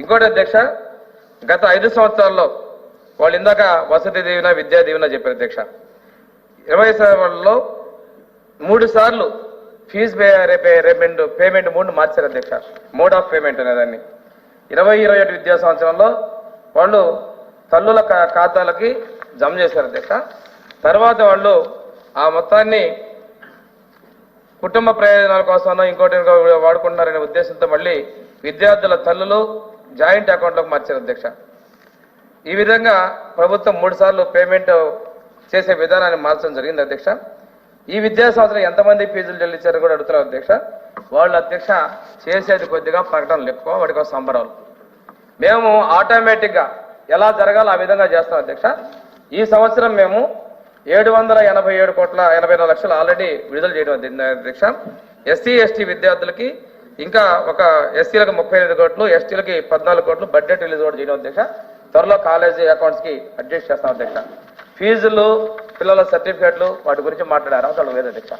ఇంకోటి అధ్యక్ష, గత 5 సంవత్సరాల్లో వాళ్ళు ఇందాక వసతి దీవెన, విద్యా దీవెన చెప్పారు అధ్యక్ష. 20 సంవత్సరాల్లో 3 సార్లు ఫీజు పేమెంట్ మోడ్ మార్చారు అధ్యక్ష. మోడ్ ఆఫ్ పేమెంట్ అనేదాన్ని 20-21 విద్యా సంవత్సరంలో వాళ్ళు తల్లుల ఖాతాలకి జమ చేశారు అధ్యక్ష. తర్వాత వాళ్ళు ఆ మొత్తాన్ని కుటుంబ ప్రయోజనాల కోసం ఇంకోటి వాడుకుంటున్నారనే ఉద్దేశంతో మళ్ళీ విద్యార్థుల తల్లులు జాయింట్ అకౌంట్లోకి మార్చారు అధ్యక్ష. ఈ విధంగా ప్రభుత్వం 3 సార్లు పేమెంట్ చేసే విధానాన్ని మార్చడం జరిగింది అధ్యక్ష. ఈ విద్యా సంవత్సరం ఎంతమంది ఫీజులు చెల్లించారో కూడా అడుగుతున్నారు అధ్యక్ష. వాళ్ళు అధ్యక్ష చేసేది కొద్దిగా ప్రకటనలు ఎక్కువ, వాటికి సంబరాలు. మేము ఆటోమేటిక్గా ఎలా జరగాలో ఆ విధంగా చేస్తాం అధ్యక్ష. ఈ సంవత్సరం మేము 787,84 లక్షలు ఆల్రెడీ విడుదల చేయడం అధ్యక్ష. ఎస్సీ ఎస్టీ విద్యార్థులకి ఇంకా ఒక ఎస్సీలకు 35 కోట్లు, ఎస్టీలకి 14 కోట్లు బడ్జెట్ రిలీజ్ కూడా చేయడం అధ్యక్ష. త్వరలో కాలేజీ అకౌంట్స్కి అడ్జస్ట్ చేస్తాం అధ్యక్ష. ఫీజులు, పిల్లల సర్టిఫికేట్లు వాటి గురించి మాట్లాడే అర్హత లేదు అధ్యక్ష.